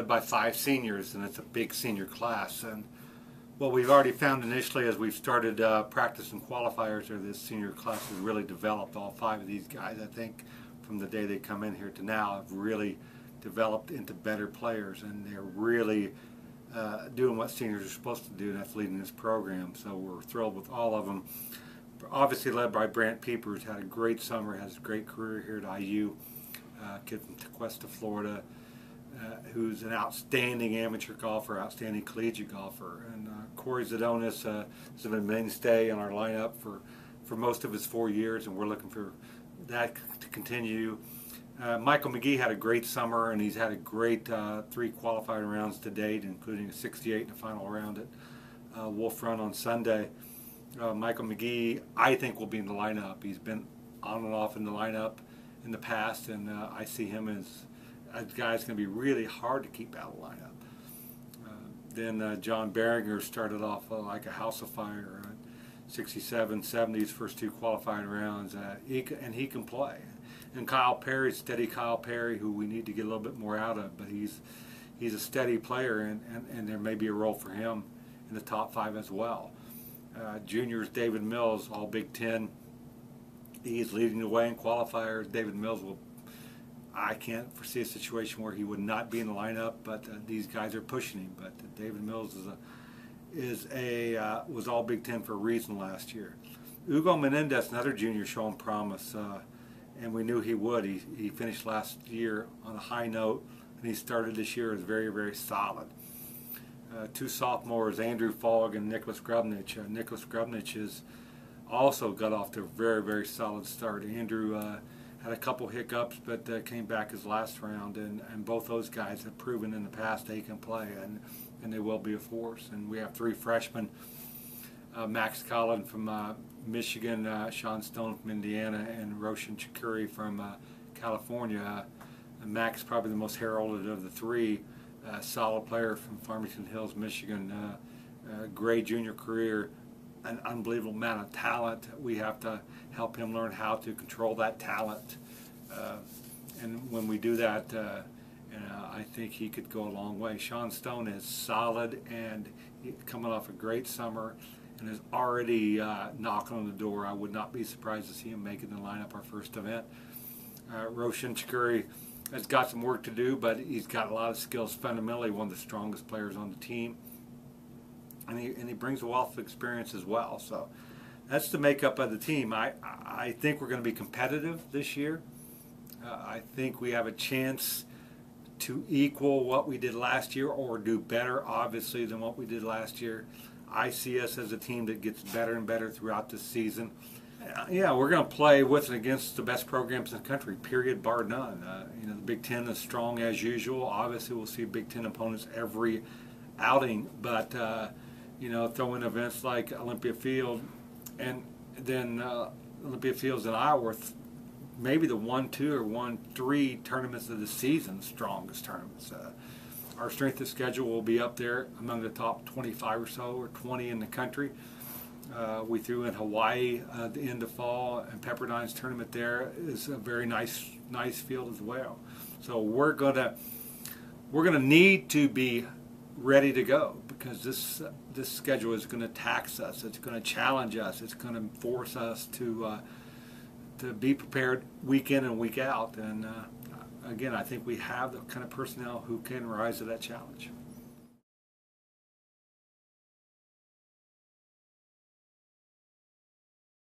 led by 5 seniors, and it's a big senior class. And what we've already found initially as we've started practicing qualifiers, or this senior class has really developed. All 5 of these guys, I think, from the day they come in here to now, have really developed into better players, and they're really doing what seniors are supposed to do, and that's leading this program. So we're thrilled with all of them. Obviously led by Brant Peepers, had a great summer, has a great career here at IU. Kid from Tequesta, Florida, who's an outstanding amateur golfer, outstanding collegiate golfer. And Corey Zadonis has been a mainstay in our lineup for most of his 4 years, and we're looking for that to continue. Michael McGee had a great summer, and he's had a great 3 qualifying rounds to date, including a 68 in the final round at Wolf Run on Sunday. Michael McGee, I think, will be in the lineup. He's been on and off in the lineup in the past, and I see him as a guy that's going to be really hard to keep out of the lineup. Then John Beringer started off like a house of fire, 67, 70 his first 2 qualifying rounds, and he can play. And Kyle Perry, steady Kyle Perry, who we need to get a little bit more out of, but he's a steady player, and there may be a role for him in the top 5 as well. Juniors, David Mills, all Big Ten. He's leading the way in qualifiers. David Mills I can't foresee a situation where he would not be in the lineup, but these guys are pushing him. But David Mills was all Big Ten for a reason last year. Hugo Menendez, another junior, showing promise, and we knew he would. He finished last year on a high note, and he started this year as very, very solid. 2 sophomores, Andrew Fogg and Nicholas Grubnich. Nicholas Grubnich has also got off to a very, very solid start. Andrew had a couple hiccups, but came back his last round, and both those guys have proven in the past they can play, and they will be a force. And we have 3 freshmen, Max Collin from Michigan, Sean Stone from Indiana, and Roshan Chakuri from California. Max, probably the most heralded of the 3, solid player from Farmington Hills, Michigan, great junior career, an unbelievable amount of talent. We have to help him learn how to control that talent, and when we do that, I think he could go a long way. Sean Stone is solid and coming off a great summer, and is already knocking on the door. I would not be surprised to see him make it in the lineup our first event. Roshan Chakuri has got some work to do, but he's got a lot of skills. Fundamentally, one of the strongest players on the team, and he brings a wealth of experience as well. So that's the makeup of the team. I think we're going to be competitive this year. I think we have a chance to equal what we did last year, or do better, obviously, than what we did last year. I see us as a team that gets better and better throughout this season. Yeah, we're going to play with and against the best programs in the country, period, bar none. The Big Ten is strong as usual. Obviously, we'll see Big Ten opponents every outing, but throw in events like Olympia Field, and then Olympia Field's in Iowa, maybe the 1-2 or 1-3 tournaments of the season, strongest tournaments. Our strength of schedule will be up there among the top 25 or so, or 20 in the country. We threw in Hawaii at the end of fall, and Pepperdine's tournament there is a very nice field as well. So we're gonna need to be ready to go, because this schedule is going to tax us. It's going to challenge us. It's going to force us to be prepared week in and week out. And again, I think we have the kind of personnel who can rise to that challenge.